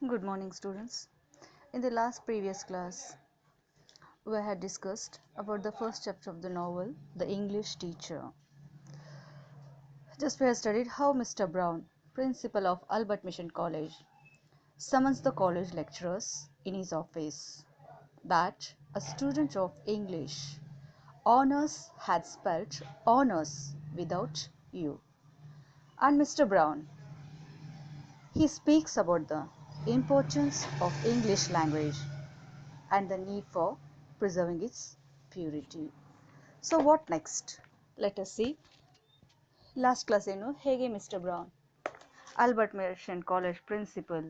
Good morning, students. In the previous class, we had discussed about the first chapter of the novel, The English Teacher. Just we have studied how Mr. Brown, principal of Albert Mission College, summons the college lecturers in his office that a student of English honors had spelt honors without U. And Mr. Brown, he speaks about the importance of English language and the need for preserving its purity. So what next? Let us see. Last class ಏನು ಹೇಗೆ mister Brown Albert Mission College principal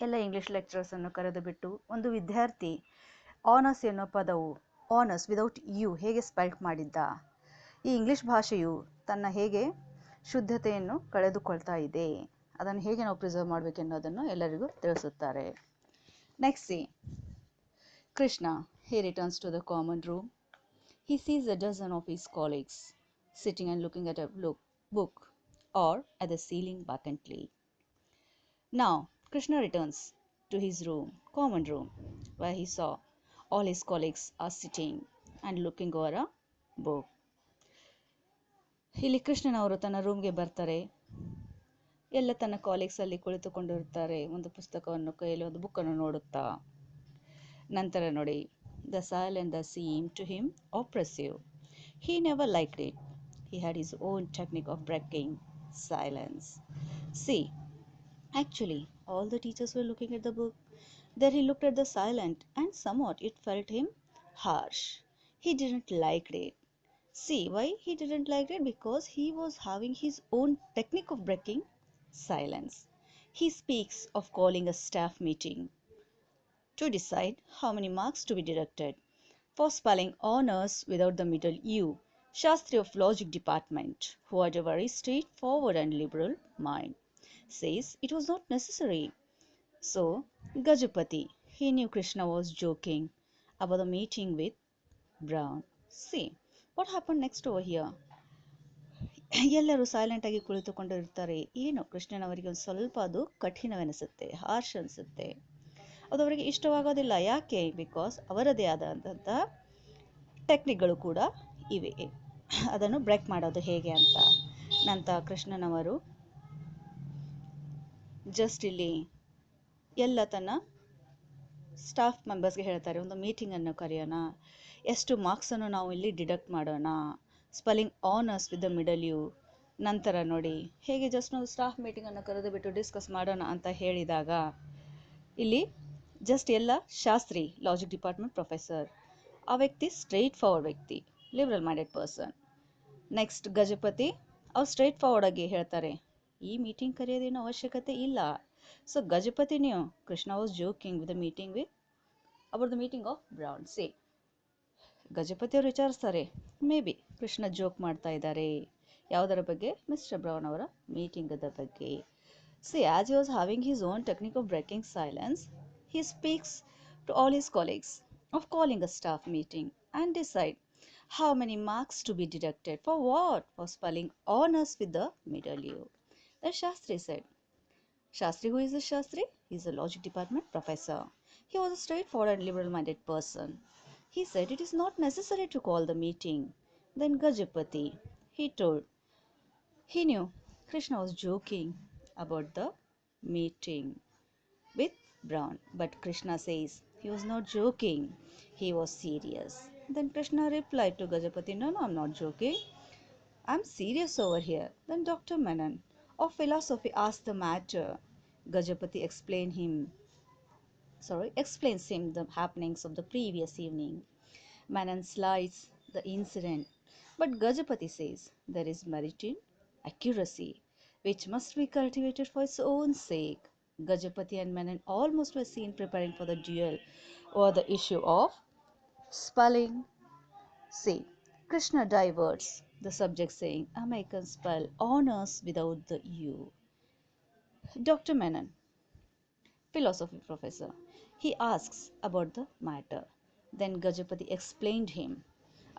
ಎಲ್ಲ English lecturers ಅನ್ನು ಕರೆದು ಬಿಟ್ಟು ಒಂದು ವಿದ್ಯಾರ್ಥಿ honours ಎನ್ನೋ ಪದವು ಆನರ್ಸ್ ವಿದೌಟ್ ಯು ಹೇಗೆ ಸ್ಪೆಲ್ಟ್ ಮಾಡಿದ್ದ, ಈ ಇಂಗ್ಲಿಷ್ ಭಾಷೆಯು ತನ್ನ ಹೇಗೆ ಶುದ್ಧತೆಯನ್ನು ಕಳೆದುಕೊಳ್ತಾ ಇದೆ, ಅದನ್ನು ಹೇಗೆ ನಾವು ಪ್ರಿಸರ್ವ್ ಮಾಡಬೇಕೆನ್ನೋದನ್ನು ಎಲ್ಲರಿಗೂ ತಿಳಿಸುತ್ತಾರೆ. Next C Krishna, he returns to the common room. He sees a dozen of his colleagues sitting and looking at a book or at the ceiling vacantly. Now, Krishna returns to his room, common room, where he saw all his colleagues are sitting and looking over a book. ಇಲ್ಲಿ ಕೃಷ್ಣನವರು ತನ್ನ ರೂಮ್ಗೆ ಬರ್ತಾರೆ. ಎಲ್ಲ ತನ್ನ colleagues ಅಲ್ಲಿ ಕುಳಿತುಕೊಂಡಿರ್ತಾರೆ, ಒಂದು ಪುಸ್ತಕವನ್ನು ಕೈಯಲ್ಲಿ ಒಂದು ಬುಕ್ಕನ್ನು ನೋಡುತ್ತಾ. ನಂತರ ನೋಡಿ, the silence that seemed to him oppressive. He never liked it. He had his own technique of breaking silence. See, actually, all the teachers were looking at the book. There he looked at the silent, and somewhat it felt him harsh. He didn't like it. See, why he didn't like it? Because he was having his own technique of breaking silence. He speaks of calling a staff meeting to decide how many marks to be deducted for spelling honors without the middle U. Shastri of Logic Department, who had a very straightforward and liberal mind, says it was not necessary. So, Gajapati, he knew Krishna was joking about the meeting with Brown. See, what happened next over here? ಎಲ್ಲರೂ silent ಆಗಿ ಕುಳಿತುಕೊಂಡಿರ್ತಾರೆ. ಏನು ಕೃಷ್ಣನವರಿಗೆ ಒಂದು ಸ್ವಲ್ಪ ಅದು ಕಠಿಣವೆನಿಸುತ್ತೆ, harsh ಅನಿಸುತ್ತೆ, ಅದು ಅವರಿಗೆ ಇಷ್ಟವಾಗೋದಿಲ್ಲ. ಯಾಕೆ? ಬಿಕಾಸ್ ಅವರದೇ ಆದಂತಹ ಟೆಕ್ನಿಕ್ಗಳು ಕೂಡ ಇವೆ, ಅದನ್ನು ಬ್ರೇಕ್ ಮಾಡೋದು ಹೇಗೆ ಅಂತ. ನಂತರ ಕೃಷ್ಣನವರು ಜಸ್ಟ್ ಇಲ್ಲಿ ಎಲ್ಲ ತನ್ನ ಸ್ಟಾಫ್ ಮೆಂಬರ್ಸ್ಗೆ ಹೇಳ್ತಾರೆ, ಒಂದು ಮೀಟಿಂಗನ್ನು ಕರೆಯೋಣ, ಎಷ್ಟು ಮಾರ್ಕ್ಸನ್ನು ನಾವು ಇಲ್ಲಿ ಡಿಡಕ್ಟ್ ಮಾಡೋಣ, spelling honours with the middle u. ನಂತರ ನೋಡಿ ಹೇಗೆ ಜಸ್ಟ್ ಒಂದು ಸ್ಟಾಫ್ ಮೀಟಿಂಗನ್ನು ಕರೆದು ಬಿಟ್ಟು ಡಿಸ್ಕಸ್ ಮಾಡೋಣ ಅಂತ ಹೇಳಿದಾಗ ಇಲ್ಲಿ ಜಸ್ಟ್ ಎಲ್ಲ ಶಾಸ್ತ್ರಿ, ಲಾಜಿಕ್ ಡಿಪಾರ್ಟ್ಮೆಂಟ್ ಪ್ರೊಫೆಸರ್, ಆ ವ್ಯಕ್ತಿ ಸ್ಟ್ರೈಟ್ ಫಾರ್ವರ್ಡ್ ವ್ಯಕ್ತಿ, liberal minded person. Next Gajapati, ಅವ್ರು ಸ್ಟ್ರೈಟ್ ಫಾರ್ವರ್ಡ್ ಆಗಿ ಹೇಳ್ತಾರೆ, ಈ ಮೀಟಿಂಗ್ ಕರೆಯೋದೇನೋ ಅವಶ್ಯಕತೆ ಇಲ್ಲ. ಸೊ ಗಜಪತಿ ನೀವು Krishna was joking with the meeting with about the meeting of Brown. Say Gajapati ಅವರು ವಿಚಾರಿಸ್ತಾರೆ, ಮೇ ಬಿ ಕೃಷ್ಣ ಜೋಕ್ ಮಾಡ್ತಾ ಇದ್ದಾರೆ, ಯಾವುದರ ಬಗ್ಗೆ? ಮಿಸ್ಟರ್ ಬ್ರೌನ್ ಅವರ ಮೀಟಿಂಗದ ಬಗ್ಗೆ. See, as he was having his own technique of breaking silence, he speaks to all his colleagues of calling a staff meeting and decide how many marks to be deducted for what? For spelling honors with the middle U. The Shastri said. Shastri, who is the Shastri? He is a logic department professor. He was a straightforward and liberal-minded person. He said it is not necessary to call the meeting. Then Gajapati, he told. He knew Krishna was joking about the meeting with Brown, but Krishna says he was not joking, he was serious. Then Krishna replied to Gajapati, no, I'm not joking, I'm serious over here. Then Dr. Menon of philosophy asked the matter. Gajapati explains him the happenings of the previous evening. Menon slides the incident, but Gajapati says there is merit in accuracy, which must be cultivated for its own sake. Gajapati and Menon almost were seen preparing for the duel over the issue of spelling. See, Krishna diverts the subject saying, Americans spell honors without the U. Dr. Menon, philosophy professor, he asks about the matter. Then Gajapati explained him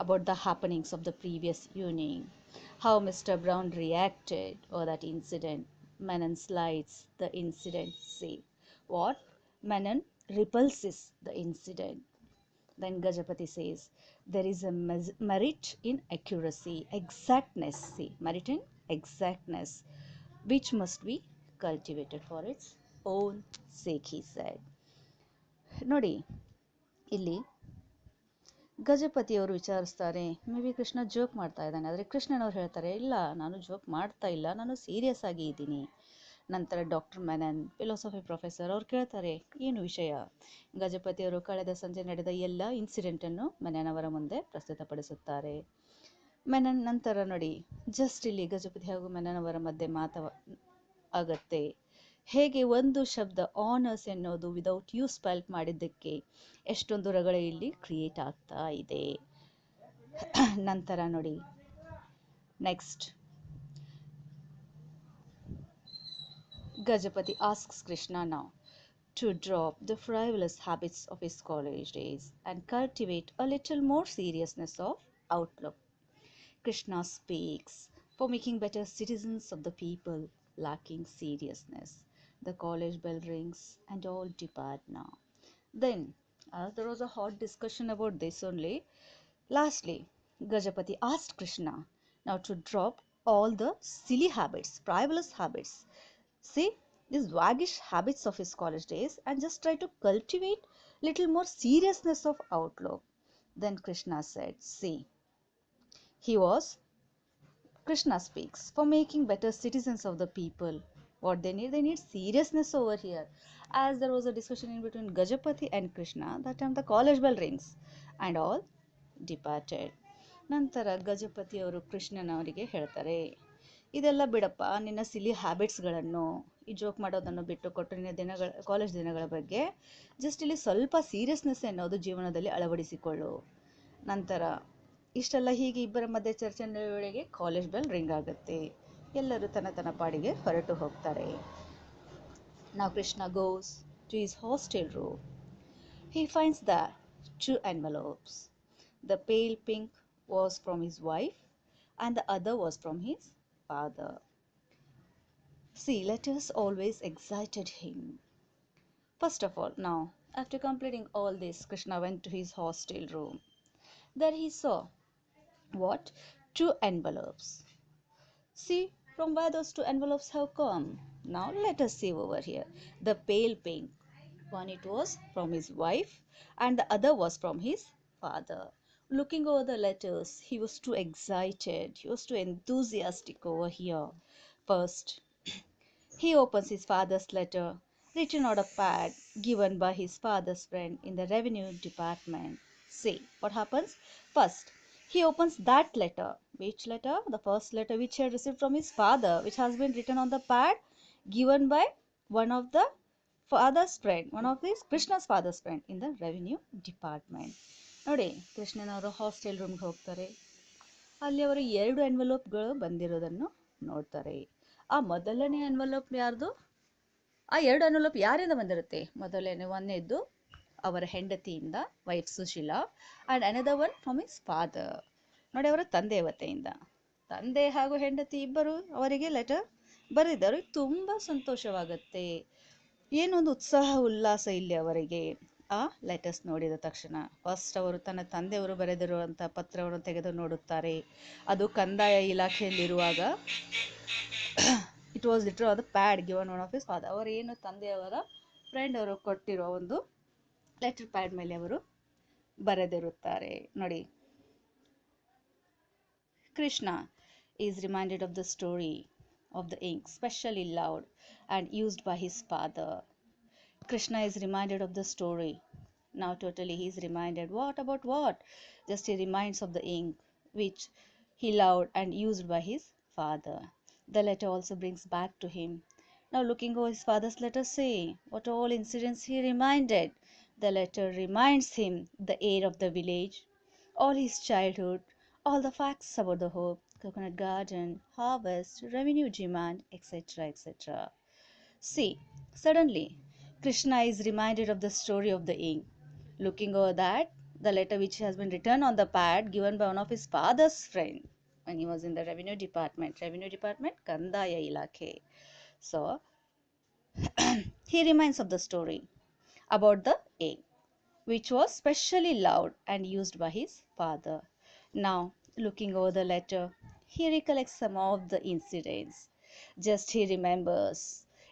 about the happenings of the previous evening, how Mr. Brown reacted or that incident. Menon slides the incident, say, what? Menon repulses the incident. Then Gajapati says, there is a merit in accuracy, exactness. See, merit in exactness, which must be cultivated for its own sake, he said. ನೋಡಿ ಇಲ್ಲಿ ಗಜಪತಿಯವರು ವಿಚಾರಿಸ್ತಾರೆ, maybe Krishna joke ಮಾಡ್ತಾ ಇದ್ದಾನೆ. ಆದರೆ ಕೃಷ್ಣನವ್ರು ಹೇಳ್ತಾರೆ, ಇಲ್ಲ, ನಾನು joke ಮಾಡ್ತಾ ಇಲ್ಲ, ನಾನು ಸೀರಿಯಸ್ ಆಗಿ ಇದ್ದೀನಿ. ನಂತರ ಡಾಕ್ಟರ್ ಮೆನನ್, ಫಿಲಾಸಫಿ ಪ್ರೊಫೆಸರ್, ಅವ್ರು ಕೇಳ್ತಾರೆ, ಏನು ವಿಷಯ? ಗಜಪತಿಯವರು ಕಳೆದ ಸಂಜೆ ನಡೆದ ಎಲ್ಲ ಇನ್ಸಿಡೆಂಟನ್ನು ಮೆನನ್ ಅವರ ಮುಂದೆ ಪ್ರಸ್ತುತಪಡಿಸುತ್ತಾರೆ. ಮೆನನ್ ನಂತರ ನೋಡಿ, ಜಸ್ಟ್ ಇಲ್ಲಿ ಗಜಪತಿ ಹಾಗೂ ಮೆನನ್ ಅವರ ಮಧ್ಯೆ ಆಗತ್ತೆ. ಹೇಗೆ ಒಂದು ಶಬ್ದ ಆನರ್ಸ್ ಎನ್ನೋದು ವಿದೌಟ್ ಯು ಸ್ಪೆಲ್ ಮಾಡಿದ್ದಕ್ಕೆ ಎಷ್ಟೊಂದು ರಗಳೆ ಇಲ್ಲಿ ಕ್ರಿಯೇಟ್ ಆಗ್ತಾ ಇದೆ. ನಂತರ ನೋಡಿ, next Gajapati asks Krishna now to drop the frivolous habits of his college days and cultivate a little more seriousness of outlook. Krishna speaks for making better citizens of the people lacking seriousness. The college bell rings and all depart now. Then, there was a hot discussion about this only. Lastly, Gajapati asked Krishna now to drop all the silly habits, frivolous habits. See, these waggish habits of his college days and just try to cultivate little more seriousness of outlook. Then Krishna said, see, he was Krishna speaks for making better citizens of the people. What they need seriousness over here. As there was a discussion in between Gajapati and Krishna, that time the college bell rings and all departed. ನಂತರ ಗಜಪತಿ ಅವರು ಕೃಷ್ಣನವರಿಗೆ ಹೇಳ್ತಾರೆ, ಇದೆಲ್ಲ ಬಿಡಪ್ಪ, ನಿನ್ನ ಸಿಲಿ ಹ್ಯಾಬಿಟ್ಸ್ಗಳನ್ನು, ಈ joke ಮಾಡೋದನ್ನು ಬಿಟ್ಟು ಕೊಟ್ಟು ನಿನ್ನ ಕಾಲೇಜ್ ದಿನಗಳ ಬಗ್ಗೆ ಜಸ್ಟ್ ಇಲ್ಲಿ ಸ್ವಲ್ಪ ಸೀರಿಯಸ್ನೆಸ್ ಅನ್ನೋದು ಜೀವನದಲ್ಲಿ ಅಳವಡಿಸಿಕೊಳ್ಳು. ನಂತರ ಇಷ್ಟೆಲ್ಲ ಹೀಗೆ ಇಬ್ಬರ ಮಧ್ಯೆ ಚರ್ಚೆ ವೇಳೆಗೆ ಕಾಲೇಜ್ ಬೆಲ್ ರಿಂಗ್ ಆಗುತ್ತೆ. ಎಲ್ಲರೂ ತನ್ನ ಪಾಡಿಗೆ ಹೊರಟು ಹೋಗ್ತಾರೆ. Now Krishna goes to his hostel room. He finds there 2 envelopes. The pale pink was from his wife and the other was from his father. See, letters always excited him. First of all, now, after completing all this, Krishna went to his hostel room. There he saw what? 2 envelopes. See from where those 2 envelopes have come. Now let us see over here. The pale pink, one it was from his wife and the other was from his father. Looking over the letters, he was too excited, he was too enthusiastic over here. First, he opens his father's letter, written on a pad given by his father's friend in the revenue department. See what happens? First, he opens that letter. Which letter? The first letter which he had received from his father, which has been written on the pad given by one of the father's friend, one of his Krishna's father's friend in the revenue department. ನೋಡಿ, ಕೃಷ್ಣನವರು hostel ರೂಮ್ಗೆ ಹೋಗ್ತಾರೆ. ಅಲ್ಲಿ ಅವರು 2 ಎನ್ವಲೋಪ್ಗಳು ಬಂದಿರೋದನ್ನು ನೋಡ್ತಾರೆ. ಆ ಮೊದಲನೇ ಎನ್ವಲೋಪ್ ಯಾರ್ದು? ಆ 2 ಎನ್ವಲೋಪ್ ಯಾರಿಂದ ಬಂದಿರುತ್ತೆ? ಒಂದನೇದ್ದು ಅವರ ಹೆಂಡತಿಯಿಂದ, wife Sushila, and another one from his father. ನೋಡಿ, ಅವರ ತಂದೆ ವತಿಯಿಂದ. ತಂದೆ ಹಾಗೂ ಹೆಂಡತಿ ಇಬ್ಬರು ಅವರಿಗೆ ಲೆಟರ್ ಬರೆದಿದ್ದರು. ತುಂಬ ಸಂತೋಷವಾಗುತ್ತೆ, ಏನೊಂದು ಉತ್ಸಾಹ ಉಲ್ಲಾಸ ಇಲ್ಲಿ ಅವರಿಗೆ ಆ ಲೆಟರ್ಸ್ ನೋಡಿದ ತಕ್ಷಣ. ಫಸ್ಟ್ ಅವರು ತನ್ನ ತಂದೆಯವರು ಬರೆದಿರುವಂಥ ಪತ್ರವನ್ನು ತೆಗೆದು ನೋಡುತ್ತಾರೆ. ಅದು ಕಂದಾಯ ಇಲಾಖೆಯಲ್ಲಿರುವಾಗ it was letter on the pad given one of his father. ಅವರು ಏನು ತಂದೆಯವರ ಫ್ರೆಂಡ್ ಅವರು ಕೊಟ್ಟಿರೋ ಒಂದು ಲೆಟರ್ ಪ್ಯಾಡ್ ಮೇಲೆ ಅವರು ಬರೆದಿರುತ್ತಾರೆ. ನೋಡಿ, Krishna is reminded of the story of the ink, specially loved and used by his father. Krishna is reminded of the story. Now totally he is reminded. What about what? Just he reminds of the ink which he loved and used by his father. The letter also brings back to him. Now looking over his father's letter, say what all incidents he reminded. The letter reminds him the air of the village, all his childhood, all the facts about the hope, coconut garden, harvest, revenue demand, etc., etc. See, suddenly Krishna is reminded of the story of the ink. Looking over that, the letter which has been written on the pad given by one of his father's friend when he was in the revenue department. Revenue department, Kandaya Ilakhe. So, he reminds of the story about the egg, which was specially loved and used by his father. Now, looking over the letter, he recollects some of the incidents. Just he remembers.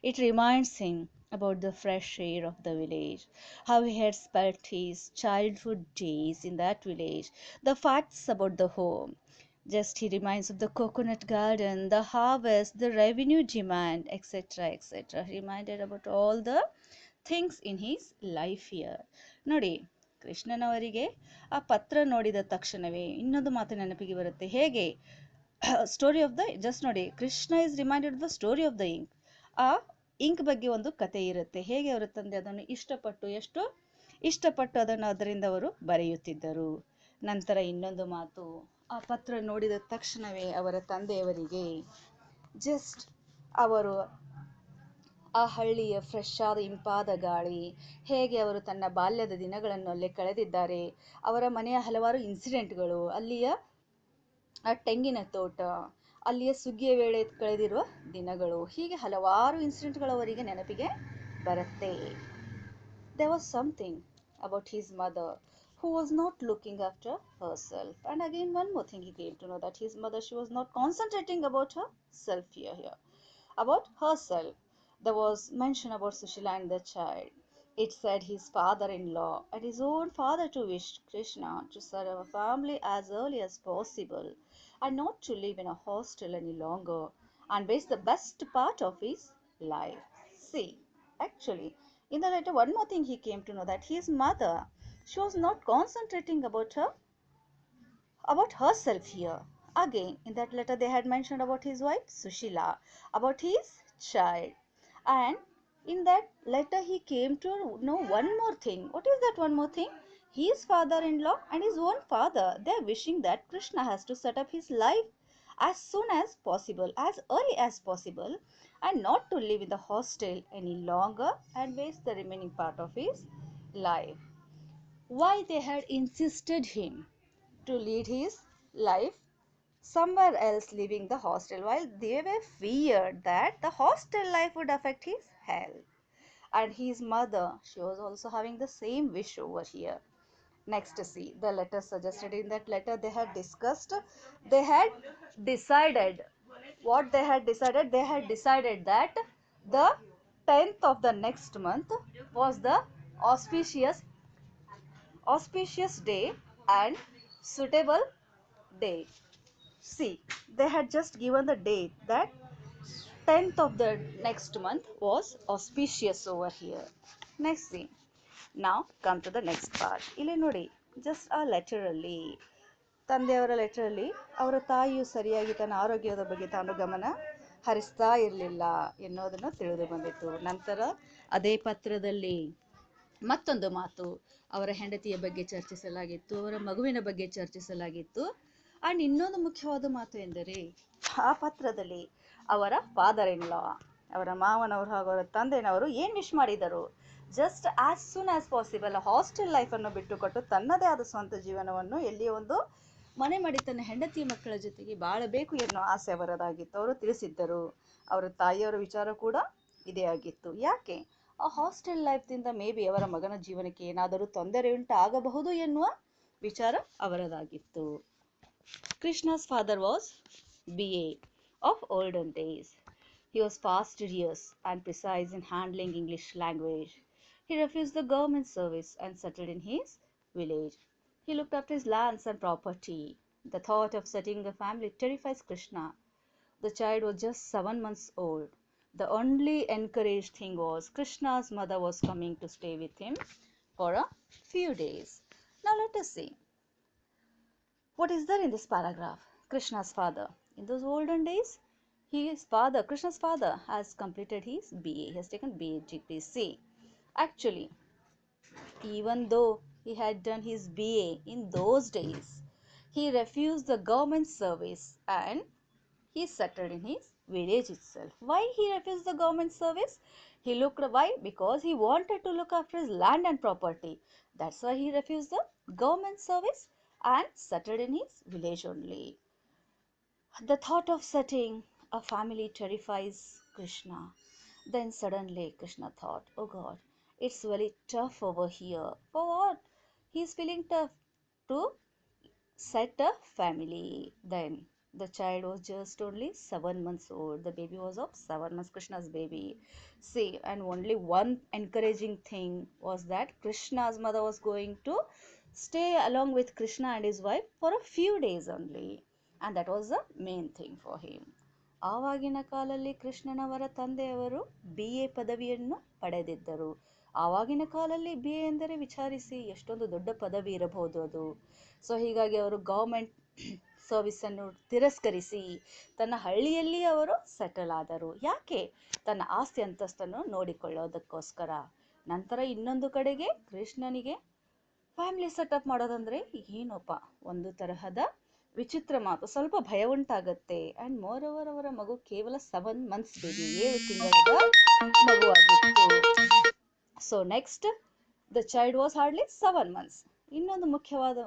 It reminds him about the fresh air of the village, how he had spent his childhood days in that village, the facts about the home. Just he reminds of the coconut garden, the harvest, the revenue demand, etc. etc. He reminded about all the things in his life year. ನೋಡಿ, ಕೃಷ್ಣನವರಿಗೆ ಆ ಪತ್ರ ನೋಡಿದ ತಕ್ಷಣವೇ ಇನ್ನೊಂದು ಮಾತು ನೆನಪಿಗೆ ಬರುತ್ತೆ. ಹೇಗೆ ಸ್ಟೋರಿ ಆಫ್ ದ, ಜಸ್ಟ್ ನೋಡಿ, Krishna is reminded the story of the ink. ಆ ಇಂಕ್ ಬಗ್ಗೆ ಒಂದು ಕತೆ ಇರುತ್ತೆ. ಹೇಗೆ ಅವರ ತಂದೆ ಅದನ್ನು ಎಷ್ಟು ಇಷ್ಟಪಟ್ಟು ಅದನ್ನು ಅದರಿಂದ ಅವರು ಬರೆಯುತ್ತಿದ್ದರು. ನಂತರ ಇನ್ನೊಂದು ಮಾತು, ಆ ಪತ್ರ ನೋಡಿದ ತಕ್ಷಣವೇ ಅವರ ತಂದೆಯವರಿಗೆ ಜಸ್ಟ್ ಅವರು ಆ ಹಳ್ಳಿಯ ಫ್ರೆಶ್ ಆದ ಇಂಪಾದ ಗಾಳಿ, ಹೇಗೆ ಅವರು ತನ್ನ ಬಾಲ್ಯದ ದಿನಗಳನ್ನು ಅಲ್ಲೇ ಕಳೆದಿದ್ದಾರೆ, ಅವರ ಮನೆಯ ಹಲವಾರು ಇನ್ಸಿಡೆಂಟ್ಗಳು, ಅಲ್ಲಿಯ ಆ ತೆಂಗಿನ ತೋಟ, ಅಲ್ಲಿಯ ಸುಗ್ಗಿಯ ವೇಳೆ ಕಳೆದಿರುವ ದಿನಗಳು, ಹೀಗೆ ಹಲವಾರು ಇನ್ಸಿಡೆಂಟ್ಗಳು ಅವರಿಗೆ ನೆನಪಿಗೆ ಬರುತ್ತೆ. There was something about his mother who was not looking after herself. And again, one more thing he came to know, that his mother, she was not concentrating about herself here. About herself. There was mention about Sushila and the child. It said his father-in-law and his own father to wish Krishna to serve a family as early as possible and not to live in a hostel any longer and waste the best part of his life. See, actually, in the letter, one more thing he came to know, that his mother, she was not concentrating about herself here. Again, in that letter, they had mentioned about his wife Sushila, about his child, and in that letter, he came to know one more thing. What is that one more thing? His father-in-law and his own father, they are wishing that Krishna has to set up his life as soon as possible, as early as possible, and not to live in the hostel any longer and waste the remaining part of his life. Why they had insisted him to lead his life somewhere else, leaving the hostel, while they were feared that the hostel life would affect his health. And his mother, she was also having the same wish over here. Next, see, the letter suggested, in that letter they had discussed, they had decided, what they had decided, they had decided that the 10th of the next month was the auspicious day and suitable day. See, they had just given the date that 10th of the next month was auspicious over here. Next thing. Now come to the next part. ಇಲ್ಲಿ ನೋಡಿ, just a letter ಅಲ್ಲಿ, ತಂದೆಯವರ ಲೆಟರಲ್ಲಿ ಅವರ ತಾಯಿಯು ಸರಿಯಾಗಿ ತನ್ನ ಆರೋಗ್ಯದ ಬಗ್ಗೆ ತಾನು ಗಮನ ಹರಿಸ್ತಾ ಇರಲಿಲ್ಲ ಎನ್ನುವುದನ್ನು ತಿಳಿದು ಬಂದಿತ್ತು. ನಂತರ ಅದೇ ಪತ್ರದಲ್ಲಿ ಮತ್ತೊಂದು ಮಾತು, ಅವರ ಹೆಂಡತಿಯ ಬಗ್ಗೆ ಚರ್ಚಿಸಲಾಗಿತ್ತು, ಅವರ ಮಗುವಿನ ಬಗ್ಗೆ ಚರ್ಚಿಸಲಾಗಿತ್ತು. ಆ್ಯಂಡ್ ಇನ್ನೊಂದು ಮುಖ್ಯವಾದ ಮಾತು ಎಂದರೆ, ಆ ಪತ್ರದಲ್ಲಿ ಅವರ ಫಾದರ್ ಇನ್ ಲಾ, ಅವರ ಮಾವನವರು ಹಾಗೂ ಅವರ ತಂದೆನವರು ಏನು ವಿಶ್ ಮಾಡಿದರು, just as soon as possible hostel ಲೈಫನ್ನು ಬಿಟ್ಟುಕೊಟ್ಟು ತನ್ನದೇ ಆದ ಸ್ವಂತ ಜೀವನವನ್ನು ಎಲ್ಲಿಯೋ ಒಂದು ಮನೆ ಮಾಡಿ ತನ್ನ ಹೆಂಡತಿ ಮಕ್ಕಳ ಜೊತೆಗೆ ಬಾಳಬೇಕು ಎನ್ನುವ ಆಸೆ ಅವರದಾಗಿತ್ತು. ಅವರು ತಿಳಿಸಿದ್ದರು. ಅವರ ತಾಯಿಯವರ ವಿಚಾರ ಕೂಡ ಇದೇ ಆಗಿತ್ತು. ಯಾಕೆ, ಆ ಹಾಸ್ಟೆಲ್ ಲೈಫ್ದಿಂದ ಮೇ ಬಿ ಅವರ ಮಗನ ಜೀವನಕ್ಕೆ ಏನಾದರೂ ತೊಂದರೆ ಉಂಟಾಗಬಹುದು ಎನ್ನುವ ವಿಚಾರ ಅವರದಾಗಿತ್ತು. Krishna's father was BA of olden days. He was fastidious and precise in handling English language. He refused the government service and settled in his village. He looked after his lands and property. The thought of setting a family terrifies Krishna. The child was just 7 months old. The only encouraged thing was Krishna's mother was coming to stay with him for a few days. Now let us see. What is there in this paragraph? Krishna's father. In those olden days, Krishna's father has completed his BA. He has taken BA degree. See, actually, even though he had done his BA in those days, he refused the government service and he settled in his village itself. Why he refused the government service? Why? Because he wanted to look after his land and property. That's why he refused the government service and settled in his village only. The thought of setting a family terrifies Krishna. Then suddenly Krishna thought, oh God, it's very tough over here. For what? He's feeling tough to set a family. Then the child was just only 7 months old. The baby was of 7 months, Krishna's baby. See, and only one encouraging thing was that Krishna's mother was going to stay along with Krishna and his wife for a few days only. And that was the main thing for him. ಆವಾಗಿನ ಕಾಲಲ್ಲಿ ಕೃಷ್ಣನವರ ತಂದೆಯವರು BA ಪದವಿಯನ್ನು ಪಡೆದಿದ್ದರು. ಆವಾಗಿನ ಕಾಲಲ್ಲಿ BA ಎಂದರೆ ವಿಚಾರಿಸಿ ಎಷ್ಟೊಂದು ದೊಡ್ಡ ಪದವಿ ಇರಬಹುದು ಅದು. ಸೊ ಹೀಗಾಗಿ ಅವರು ಗೌರ್ಮೆಂಟ್ ಸರ್ವಿಸನ್ನು ತಿರಸ್ಕರಿಸಿ ತನ್ನ ಹಳ್ಳಿಯಲ್ಲಿ ಅವರು ಸೆಟಲ್ ಆದರು. ಯಾಕೆ? ತನ್ನ ಆಸ್ತಿ ಅಂತಸ್ತನ್ನು ನೋಡಿಕೊಳ್ಳೋದಕ್ಕೋಸ್ಕರ. ನಂತರ ಇನ್ನೊಂದು ಕಡೆಗೆ ಕೃಷ್ಣನಿಗೆ ಫ್ಯಾಮಿಲಿ ಸೆಟಪ್ ಮಾಡೋದಂದ್ರೆ ಏನೋಪ್ಪ ಒಂದು ತರಹದ ವಿಚಿತ್ರ ಮಾತು, ಸ್ವಲ್ಪ ಭಯ ಉಂಟಾಗತ್ತೆ. ಅಂಡ್ ಮೋರ್ ಓವರ್ ಅವರ ಮಗು ಕೇವಲ 7 ಮಂತ್ಸ್ ಬೇಬಿ, 7 ತಿಂಗಳ ಮಗುವಾಗಿತ್ತು. So next the child was hardly 7 months. ಇನ್ನೊಂದು ಮುಖ್ಯವಾದ